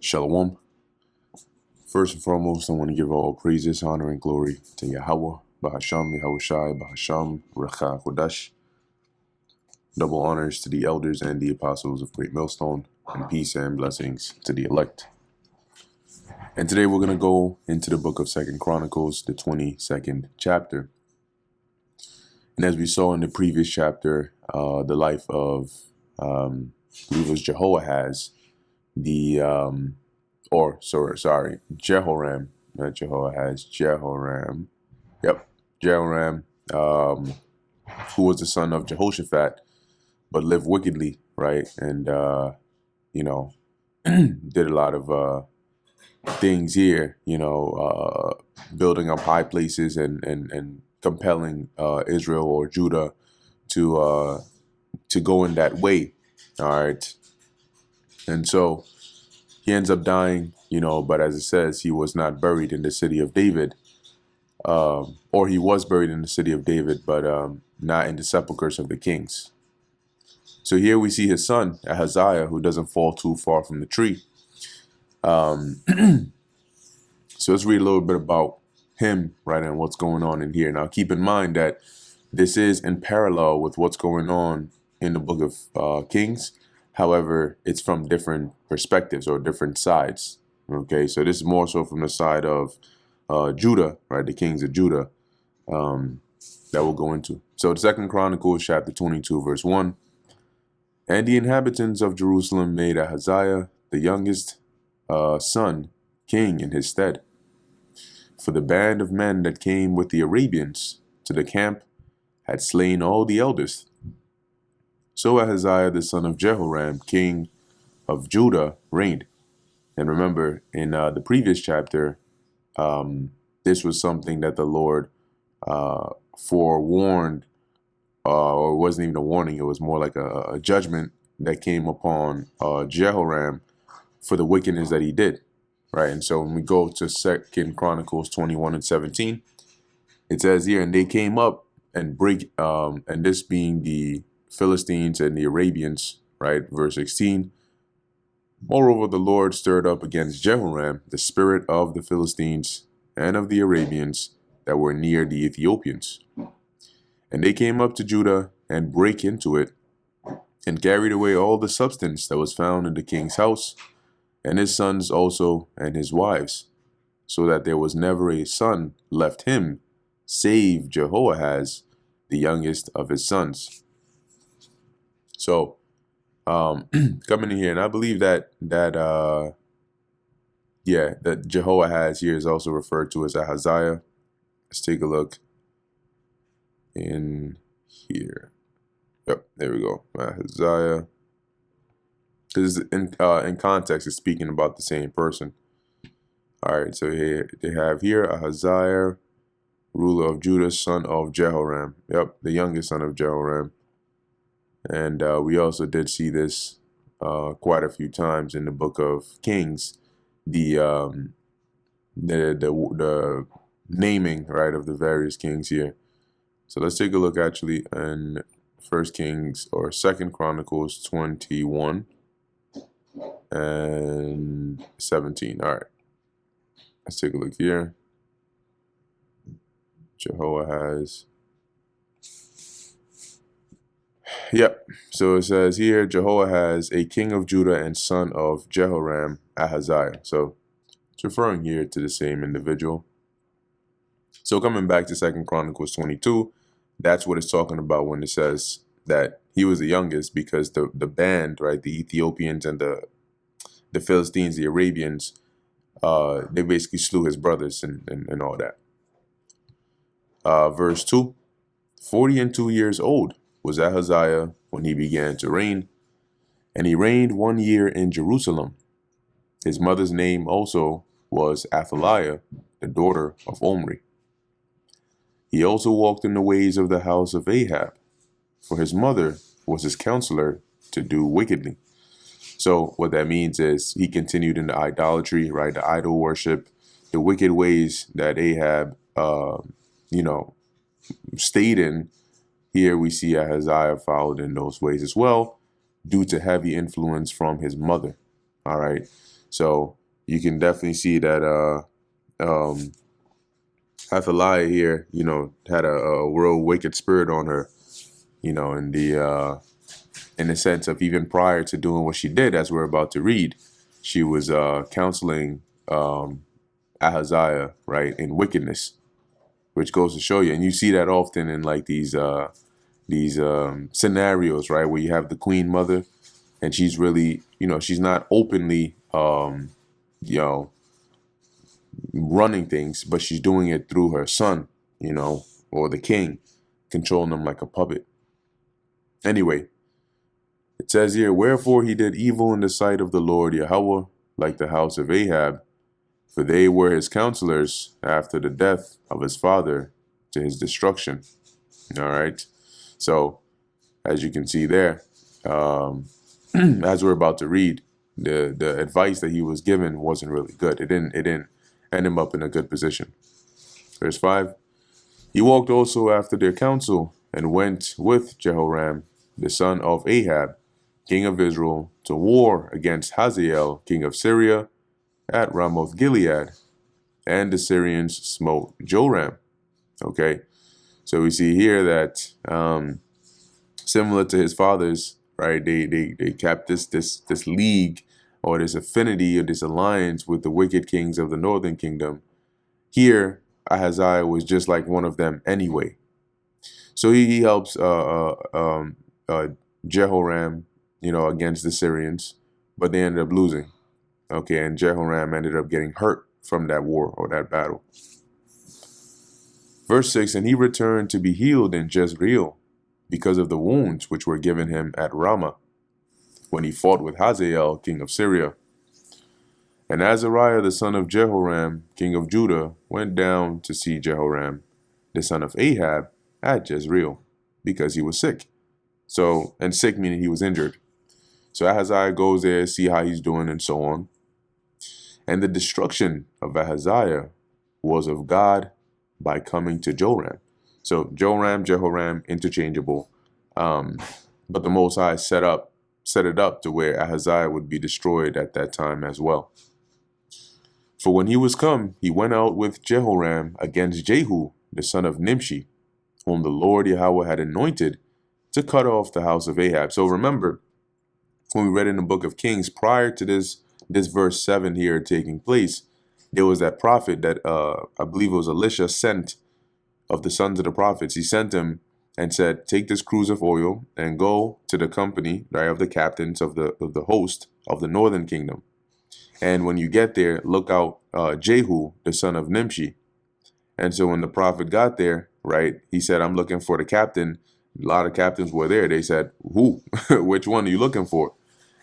Shalom. First and foremost, I want to give all praises, honor, and glory to Yahweh, Bahasham, Yahushai, Bahasham, Recha, Kodash. Double honors to the elders and the apostles of Great Millstone, and peace and blessings to the elect. And today we're going to go into the book of 2 Chronicles, the 22nd chapter. And as we saw in the previous chapter, the life of, I believe it was Jehoahaz, Jehoram, not Jehoahaz, Jehoram. Yep, Jehoram, who was the son of Jehoshaphat, but lived wickedly, right? And, did a lot of things here, building up high places and compelling Israel or Judah to go in that way. All right. And so he ends up dying, but as it says, he was not buried in the city of David, or he was buried in the city of David, but not in the sepulchres of the kings. So here we see his son, Ahaziah, who doesn't fall too far from the tree. So let's read a little bit about him, right, and what's going on in here. Now, keep in mind that this is in parallel with what's going on in the book of Kings. However, it's from different perspectives or different sides. Okay, so this is more so from the side of Judah, right, the kings of Judah, that we'll go into. So the 2 Chronicles Chapter 22, verse 1. And the inhabitants of Jerusalem made Ahaziah, the youngest son, king in his stead. For the band of men that came with the Arabians to the camp had slain all the eldest. So Ahaziah, the son of Jehoram, king of Judah, reigned. And remember, in the previous chapter, this was something that the Lord forewarned, or it wasn't even a warning, it was more like a judgment that came upon Jehoram for the wickedness that he did. Right, and so when we go to 2 Chronicles 21 and 17, it says here, and they came up and and this being the Philistines and the Arabians, right, verse 16. Moreover, the Lord stirred up against Jehoram the spirit of the Philistines and of the Arabians that were near the Ethiopians. And they came up to Judah and brake into it and carried away all the substance that was found in the king's house, and his sons also and his wives, so that there was never a son left him, save Jehoahaz, the youngest of his sons. So, coming in here, and I believe that Jehoahaz here is also referred to as Ahaziah. Let's take a look in here. Yep, there we go, Ahaziah. Because in context, it's speaking about the same person. All right, so here they have here Ahaziah, ruler of Judah, son of Jehoram. Yep, the youngest son of Jehoram. And we also did see this quite a few times in the book of Kings, the naming, right, of the various kings here. So let's take a look actually in 1 Kings or 2 Chronicles 21. And 17. All right. Let's take a look here. Jehoahaz. Yep. So it says here, Jehoahaz, a king of Judah and son of Jehoram, Ahaziah. So it's referring here to the same individual. So coming back to 2 Chronicles 22, that's what it's talking about when it says that he was the youngest, because the band, right, the Ethiopians and the Philistines, the Arabians, they basically slew his brothers and all that. Verse 2, 42 years old was Ahaziah when he began to reign, and he reigned 1 year in Jerusalem. His mother's name also was Athaliah, the daughter of Omri. He also walked in the ways of the house of Ahab, for his mother was his counselor to do wickedly. So what that means is he continued in the idolatry, right? The idol worship, the wicked ways that Ahab, stayed in. Here we see Ahaziah followed in those ways as well, due to heavy influence from his mother. All right. So you can definitely see that Athaliah here, had a real wicked spirit on her, in the sense of even prior to doing what she did, as we're about to read, she was counseling Ahaziah, right, in wickedness, which goes to show you, and you see that often in like these scenarios, right, where you have the queen mother, and she's really, she's not openly, running things, but she's doing it through her son, or the king, controlling them like a puppet. Anyway, it says here, wherefore he did evil in the sight of the Lord Yahweh, like the house of Ahab, for they were his counselors after the death of his father to his destruction. All right. So, as you can see there, as we're about to read, the advice that he was given wasn't really good. It didn't end him up in a good position. Verse 5. He walked also after their counsel and went with Jehoram, the son of Ahab, king of Israel, to war against Hazael, king of Syria, at Ramoth Gilead, and the Syrians smote Joram. Okay, so we see here that similar to his fathers, right? They kept this league or this affinity or this alliance with the wicked kings of the northern kingdom. Here, Ahaziah was just like one of them anyway. So he helps Jehoram, against the Syrians, but they ended up losing. Okay, and Jehoram ended up getting hurt from that war or that battle. Verse 6, and he returned to be healed in Jezreel because of the wounds which were given him at Ramah, when he fought with Hazael, king of Syria. And Azariah, the son of Jehoram, king of Judah, went down to see Jehoram, the son of Ahab, at Jezreel, because he was sick. So, and sick meaning he was injured. So Ahaziah goes there, see how he's doing, and so on. And the destruction of Ahaziah was of God by coming to Joram. So Joram, Jehoram, interchangeable. But the Most High set it up to where Ahaziah would be destroyed at that time as well. For when he was come, he went out with Jehoram against Jehu, the son of Nimshi, whom the Lord Yahweh had anointed to cut off the house of Ahab. So remember, when we read in the book of Kings, prior to this verse 7 here taking place, there was that prophet that I believe it was Elisha sent of the sons of the prophets. He sent him and said, take this cruse of oil and go to the company, right, of the captains of the host of the northern kingdom. And when you get there, look out Jehu, the son of Nimshi. And so when the prophet got there, right, he said, I'm looking for the captain. A lot of captains were there. They said, who? Which one are you looking for?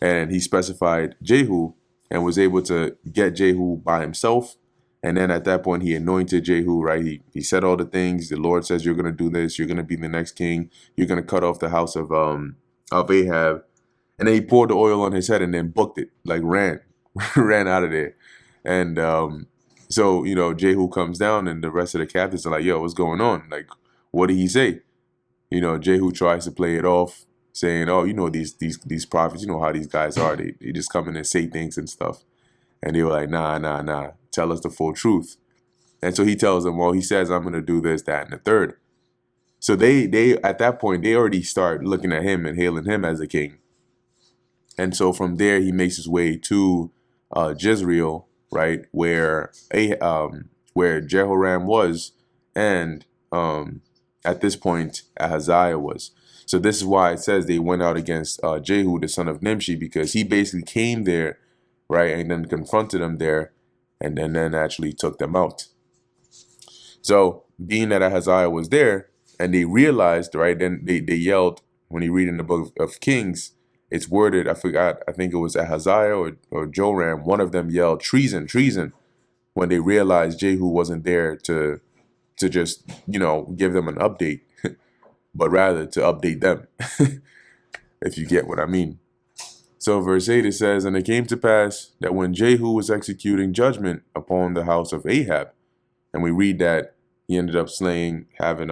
And he specified Jehu and was able to get Jehu by himself. And then at that point, he anointed Jehu, right? He said all the things. The Lord says, you're going to do this. You're going to be the next king. You're going to cut off the house of Ahab. And then he poured the oil on his head and then booked it, like ran out of there. And so, Jehu comes down and the rest of the captains are like, yo, what's going on? Like, what did he say? Jehu tries to play it off, saying, oh, these prophets, you know how these guys are. They just come in and say things and stuff. And they were like, nah, tell us the full truth. And so he tells them, well, he says, I'm going to do this, that, and the third. So they at that point, they already start looking at him and hailing him as a king. And so from there, he makes his way to Jezreel, right, where Jehoram was, and at this point, Ahaziah was. So this is why it says they went out against Jehu, the son of Nimshi, because he basically came there, right, and then confronted them there, and then actually took them out. So being that Ahaziah was there, and they realized, right, then they yelled, when you read in the book of Kings, it's worded, I think it was Ahaziah or Joram, one of them yelled, treason, treason, when they realized Jehu wasn't there to just, give them an update, but rather to update them, if you get what I mean. So verse 8, it says, and it came to pass that when Jehu was executing judgment upon the house of Ahab, and we read that he ended up having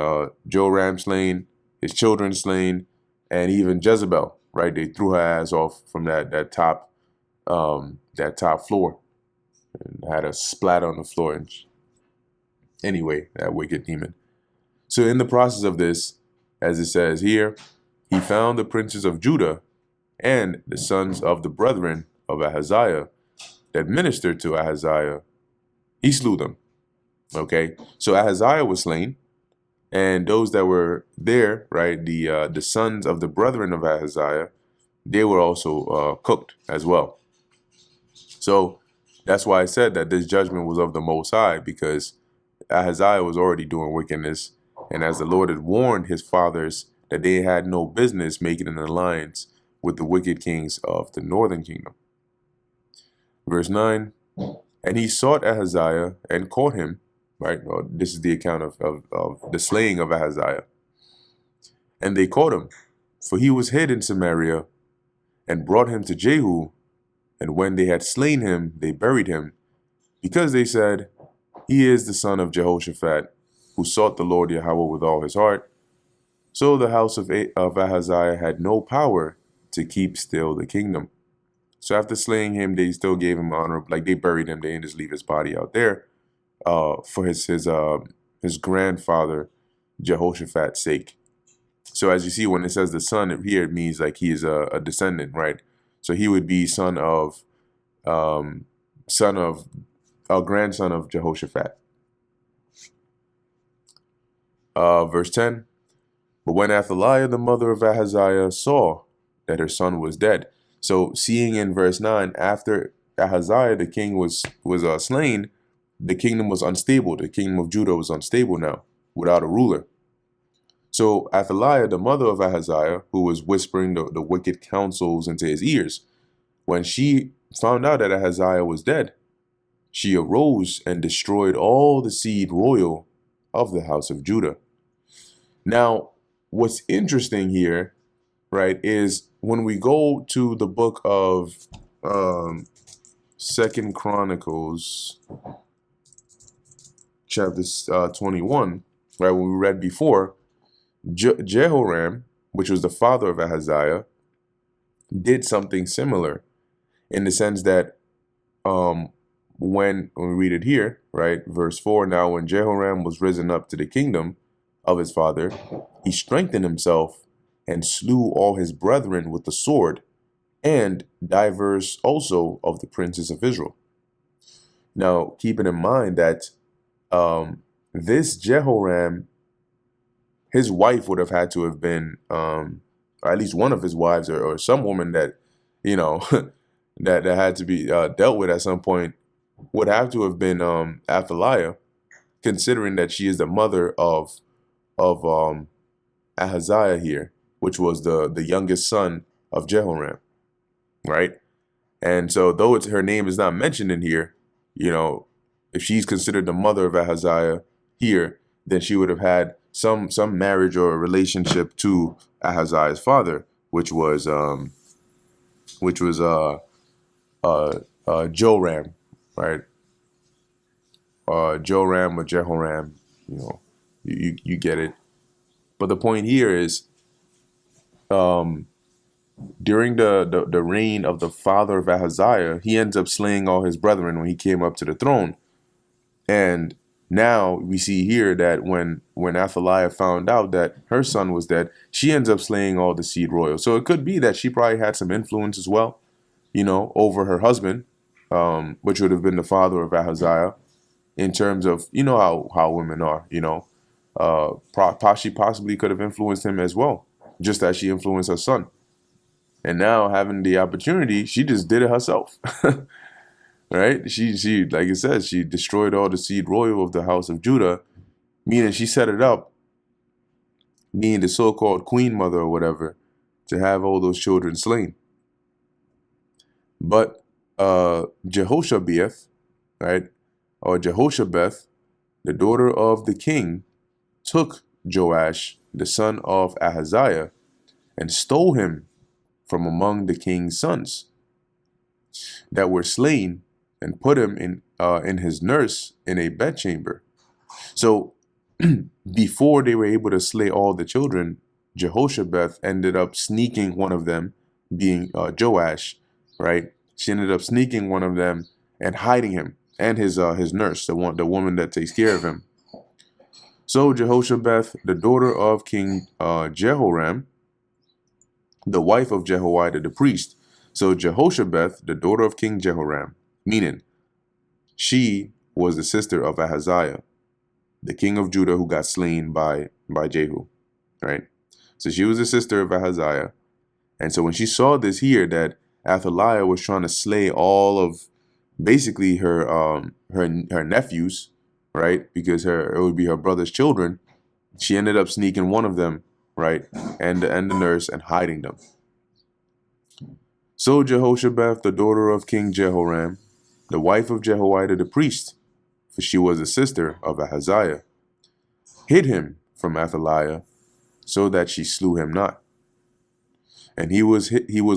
Joram slain, his children slain, and even Jezebel, right? They threw her ass off from that top that top floor and had a splat on the floor. And anyway, that wicked demon. So in the process of this, as it says here, he found the princes of Judah and the sons of the brethren of Ahaziah that ministered to Ahaziah. He slew them. Okay, so Ahaziah was slain, and those that were there, right, the sons of the brethren of Ahaziah, they were also cooked as well. So that's why I said that this judgment was of the Most High, because Ahaziah was already doing wickedness, and as the Lord had warned his fathers that they had no business making an alliance with the wicked kings of the northern kingdom. Verse 9, and he sought Ahaziah and caught him, right? Well, this is the account of the slaying of Ahaziah. And they caught him, for he was hid in Samaria, and brought him to Jehu. And when they had slain him, they buried him, because they said, he is the son of Jehoshaphat, who sought the Lord Yahweh with all his heart. So the house of Ahaziah had no power to keep still the kingdom. So after slaying him, they still gave him honor, like they buried him. They didn't just leave his body out there for his grandfather Jehoshaphat's sake. So as you see, when it says the son here, it means like he is a descendant, right? So he would be son of a grandson of Jehoshaphat. Verse 10. But when Athaliah, the mother of Ahaziah, saw that her son was dead. So seeing in verse 9, after Ahaziah, the king, was slain, the kingdom was unstable. The kingdom of Judah was unstable now, without a ruler. So Athaliah, the mother of Ahaziah, who was whispering the wicked counsels into his ears, when she found out that Ahaziah was dead, she arose and destroyed all the seed royal of the house of Judah. Now, what's interesting here, right, is when we go to the book of 2 Chronicles Chapter 21, right, when we read before, Jehoram, which was the father of Ahaziah, did something similar in the sense that when we read it here, right, verse 4, now when Jehoram was risen up to the kingdom of his father, he strengthened himself and slew all his brethren with the sword, and divers also of the princes of Israel. Now, keeping in mind that this Jehoram, his wife would have had to have been, or at least one of his wives, or some woman that, you know, that had to be dealt with at some point, would have to have been Athaliah, considering that she is the mother of Ahaziah here, which was the youngest son of Jehoram, right? And so though her name is not mentioned in here, you know, if she's considered the mother of Ahaziah here, then she would have had some marriage or relationship to Ahaziah's father, which was Joram, right? Joram or Jehoram, you know, you get it. But the point here is, during the reign of the father of Ahaziah, he ends up slaying all his brethren when he came up to the throne. And now we see here that when Athaliah found out that her son was dead, she ends up slaying all the seed royal. So it could be that she probably had some influence as well, you know, over her husband, which would have been the father of Ahaziah, in terms of, you know, how women are, you know. She possibly could have influenced him as well, just as she influenced her son. And now having the opportunity, she just did it herself. Right? She like it says, she destroyed all the seed royal of the house of Judah, meaning she set it up, being the so-called queen mother or whatever, to have all those children slain. But Jehoshabeath, right, or Jehoshabeth, the daughter of the king, took Joash, the son of Ahaziah, and stole him from among the king's sons that were slain, and put him in his nurse in a bedchamber. So before they were able to slay all the children, Jehoshabeth ended up sneaking one of them, being Joash, right, She ended up sneaking one of them and hiding him and his nurse, the woman that takes care of him. So Jehoshabeth, the daughter of King Jehoram, the wife of Jehoiada the priest. So Jehoshabeth, the daughter of King Jehoram, meaning she was the sister of Ahaziah, the king of Judah who got slain by Jehu, right? So she was the sister of Ahaziah. And so when she saw this here, that Athaliah was trying to slay all of basically her nephews, right? Because it would be her brother's children. She ended up sneaking one of them, right, and the nurse, and hiding them. So Jehoshabeth, the daughter of King Jehoram, the wife of Jehoiada the priest, for she was a sister of Ahaziah, hid him from Athaliah, so that she slew him not. And he was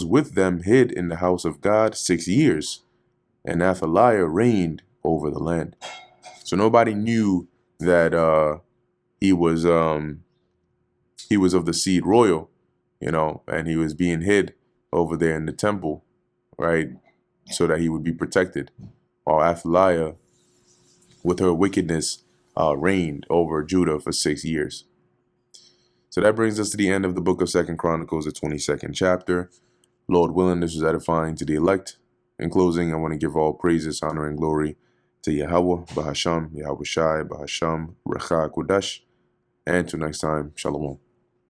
with them hid in the house of God 6 years, and Athaliah reigned over the land. So nobody knew that he was of the seed royal, and he was being hid over there in the temple, right, so that he would be protected, while Athaliah, with her wickedness, reigned over Judah for 6 years. So that brings us to the end of the book of 2 Chronicles, the 22nd chapter. Lord willing, this was edifying to the elect. In closing, I want to give all praises, honor, and glory to Yahweh, Bahasham, Yahweh Shai, Bahasham, Recha Kodesh. And until next time, Shalom.